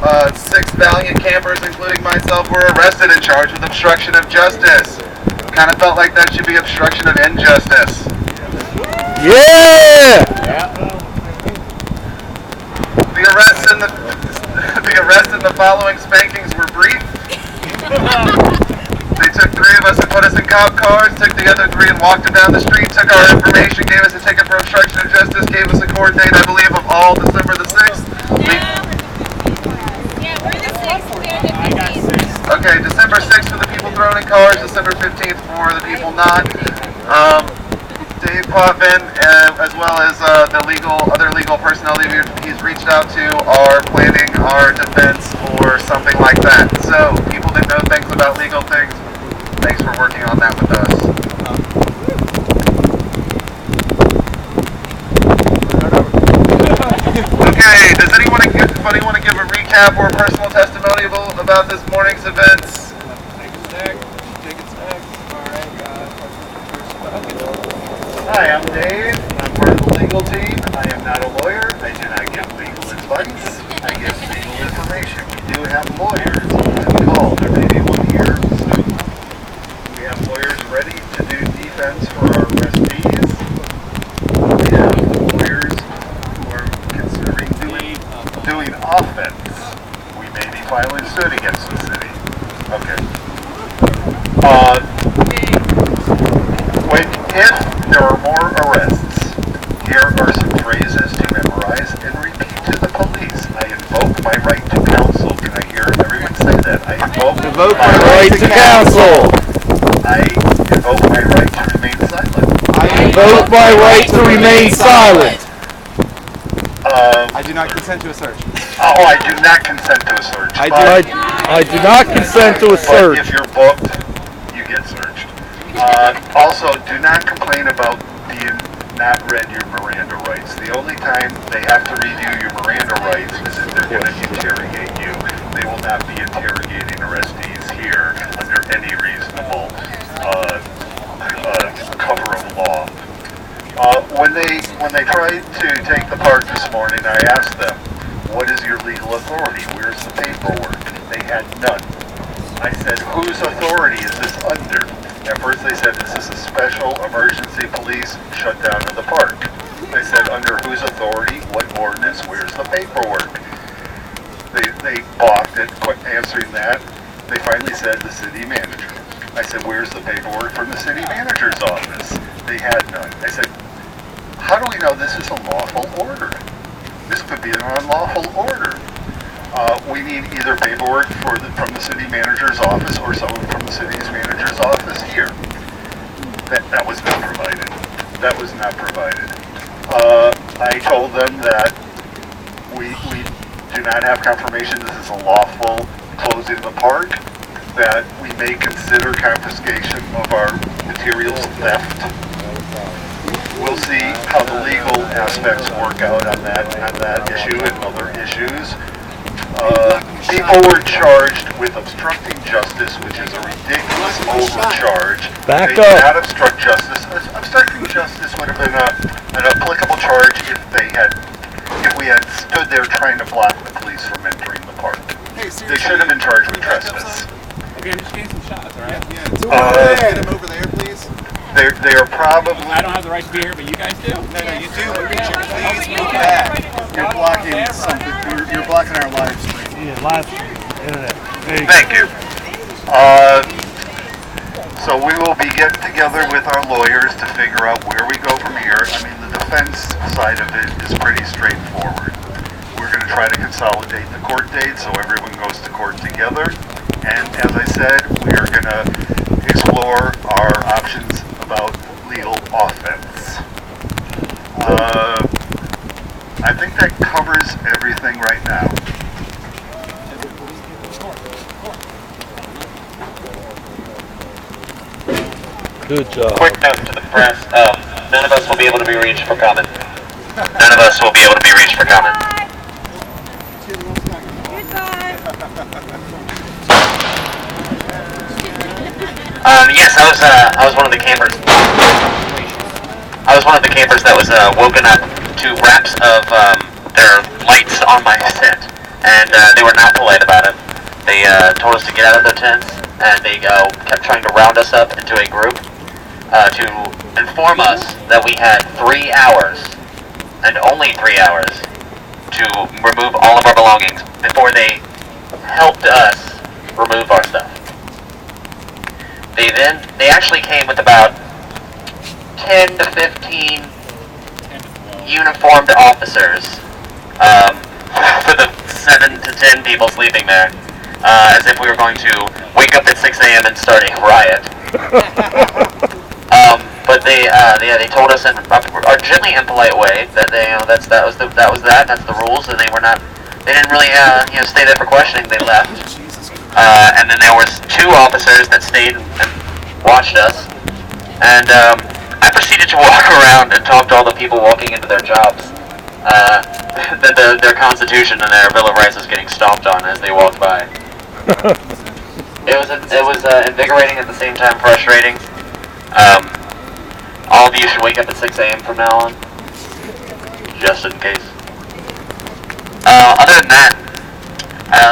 6 valiant campers, including myself, were arrested and charged with obstruction of justice. Kind of felt like that should be obstruction of injustice. Yeah! The arrests and the following spankings were brief. They took 3 of us and put us in cop cars, took the other 3 and walked them down the street, took our information, gave us a ticket for obstruction of justice, gave us a court date, I believe, of all December the 6th. Yeah, we're the 6th, they're the 15th. Okay, December 6th for the people thrown in cars, December 15th for the people not. Dave Potvin, as well as the other legal personnel that he's reached out to, are planning our defense or something like that. So, people that know things about legal things, thanks for working on that with us. Okay, does anybody want to give a recap or a personal testimonial about this morning's events? Hi, I'm Dave. I'm part of the legal team. I am not a lawyer. I do not give legal advice. I give legal information. We do have lawyers on call. There may be one here soon. We have lawyers ready to do defense for our arrestees. We have lawyers who are considering doing offense. We may be filing suit against the city. Okay. If there are more arrests, here are some phrases to memorize and repeat to the police. I invoke my right to counsel. Can I hear everyone say that? I invoke my right to counsel. I invoke my right to remain silent. I invoke my right to remain silent. I do not consent to a search. Oh, I do not consent to a search. I do not consent to a search. But if you're booked, you get searched. Also, do not complain about being not read your Miranda rights. The only time they have to review your Miranda rights is if they're going to interrogate you. They will not be interrogating arrestees here under any reasonable cover of law. When they tried to take the park this morning, I asked them, "What is your legal authority? Where's the paperwork?" They had none. I said, "Whose authority is this under?" At first they said this is a special emergency police shutdown of the park. I said, under whose authority, what ordinance, where's the paperwork? They balked at answering that. They finally said the city manager. I said, where's the paperwork from the city manager's office? They had none. I said, how do we know this is a lawful order? This could be an unlawful order. We need either paperwork from the city manager's office or someone from the city's manager's office here. That was not provided. That was not provided. I told them that we do not have confirmation this is a lawful closing of the park, that we may consider confiscation of our materials theft. We'll see how the legal aspects work out on that issue and other issues. People were charged with obstructing justice, which is a ridiculous overcharge. Back they did not obstruct justice. Obstructing justice would have been an applicable charge if we had stood there trying to block the police from entering the park. Hey, they should have been charged with trespass. Okay, I'm just getting some shots, alright? Yeah. Get them over there, please. They are probably... I don't have the right to be here, but you guys do? No, you do, but Richard, please move back. You're blocking something. You're blocking our live stream. Yeah, live stream. Internet. Thank you. So we will be getting together with our lawyers to figure out where we go from here. I mean, the defense side of it is pretty straightforward. We're going to try to consolidate the court dates so everyone goes to court together. And as I said, we are going to explore our options about legal offense. I think that covers everything right now. Good job. Quick note to the press, none of us will be able to be reached for comment. None of us will be able to be reached for comment. Yes, I was one of the campers. I was one of the campers that was woken up to raps of their lights on my set and they were not polite about it. They told us to get out of their tents, and they kept trying to round us up into a group to inform us that we had 3 hours, and only 3 hours, to remove all of our belongings before they helped us remove our stuff. They actually came with about 10 to 15 uniformed officers for the 7 to 10 people sleeping there, as if we were going to wake up at 6 a.m. and start a riot. But they told us in a gently and polite way that that's the rules, and they didn't really stay there for questioning. They left, and then there was 2 officers that stayed and watched us, and I proceeded to walk around and talk to all the people walking into their jobs. That their Constitution and their Bill of Rights was getting stomped on as they walked by. It was invigorating at the same time frustrating. All of you should wake up at 6 a.m. from now on, just in case. Other than that,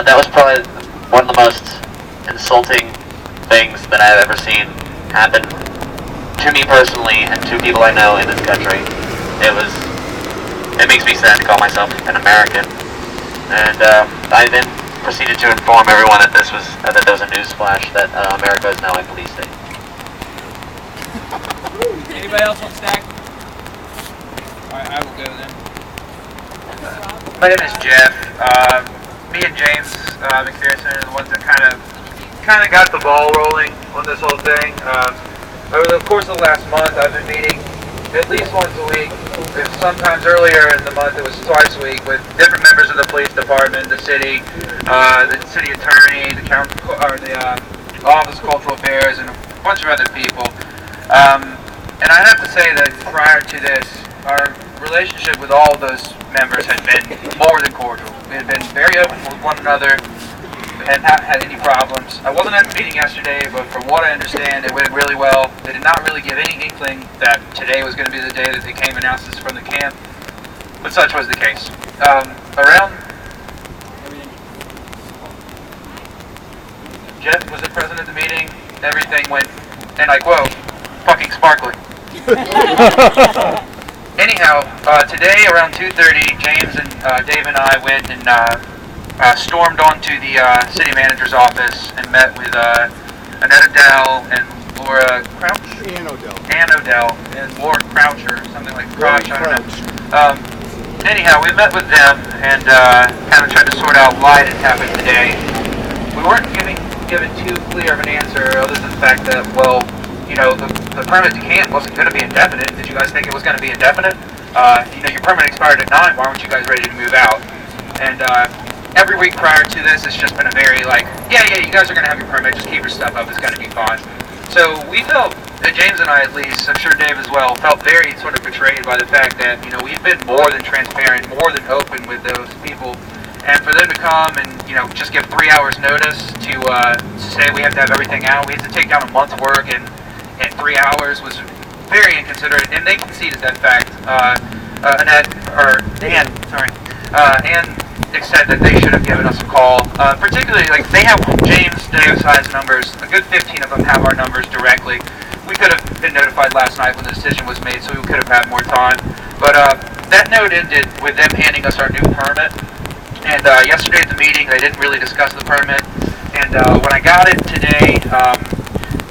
that was probably one of the most insulting things that I've ever seen happen to me personally and to people I know in this country. It makes me sad to call myself an American. And I then proceeded to inform everyone that there was a news flash that America is now a police state. Anybody else want to stack? Alright, I will go then. My name is Jeff. Me and James McPherson are the ones that kind of got the ball rolling on this whole thing. Over the course of the last month, I've been meeting at least once a week. Sometimes earlier in the month, it was twice a week with different members of the police department, the city attorney, the Office of Cultural Affairs, and a bunch of other people. And I have to say that prior to this, our relationship with all of those members had been more than cordial. We had been very open with one another and not had any problems. I wasn't at the meeting yesterday, but from what I understand, it went really well. They did not really give any inkling that today was going to be the day that they came and announced this from the camp, but such was the case. Jeff was present at the meeting. Everything went, and like, whoa, fucking sparkling. Anyhow, today around 2:30, James and Dave and I went and stormed onto the city manager's office and met with Annette Odell and Laura Crouch? Ann Odell and Laura Crouch or something like Crouch, I don't know. Anyhow, we met with them and kind of tried to sort out why it happened today. We weren't given too clear of an answer other than the fact that, well, you know, the permit to camp wasn't going to be indefinite. Did you guys think it was going to be indefinite? Your permit expired at 9. Why weren't you guys ready to move out? And every week prior to this, it's just been a very yeah, you guys are going to have your permit. Just keep your stuff up. It's going to be fine. So we felt, James and I at least, I'm sure Dave as well, felt very sort of betrayed by the fact that, we've been more than transparent, more than open with those people. And for them to come and, just give 3 hours notice to say we have to have everything out, we had to take down a month's work and 3 hours was very inconsiderate, and they conceded that fact. Ann said that they should have given us a call. Particularly, they have James Davis's numbers. A good 15 of them have our numbers directly. We could have been notified last night when the decision was made, so we could have had more time. But that note ended with them handing us our new permit. And yesterday at the meeting, they didn't really discuss the permit. And when I got it today,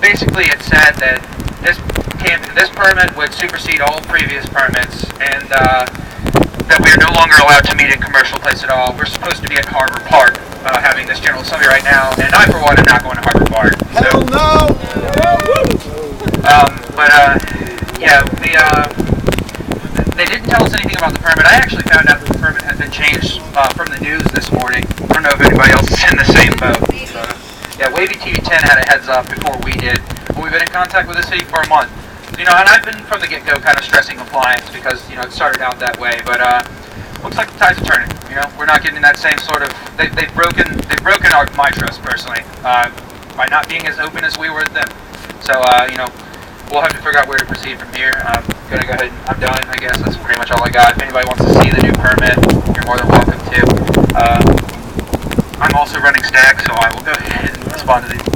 basically it said that this permit would supersede all previous permits, and that we are no longer allowed to meet in commercial place at all. We're supposed to be at Harbor Park having this general assembly right now, and I, for one, am not going to Harbor Park. So, hell no! They didn't tell us anything about the permit. I actually found out that the permit had been changed from the news this morning. I don't know if anybody else is in the same boat. Wavy TV 10 had a heads up before we did. We've been in contact with the city for a month. And I've been from the get-go kind of stressing compliance because, it started out that way. But looks like the tides are turning. We're not getting that same sort of. They've broken my trust personally by not being as open as we were with them. So we'll have to figure out where to proceed from here. I'm gonna go ahead. I'm done. I guess that's pretty much all I got. If anybody wants to see the new permit, you're more than welcome to. running stack, so I will go ahead and respond to these.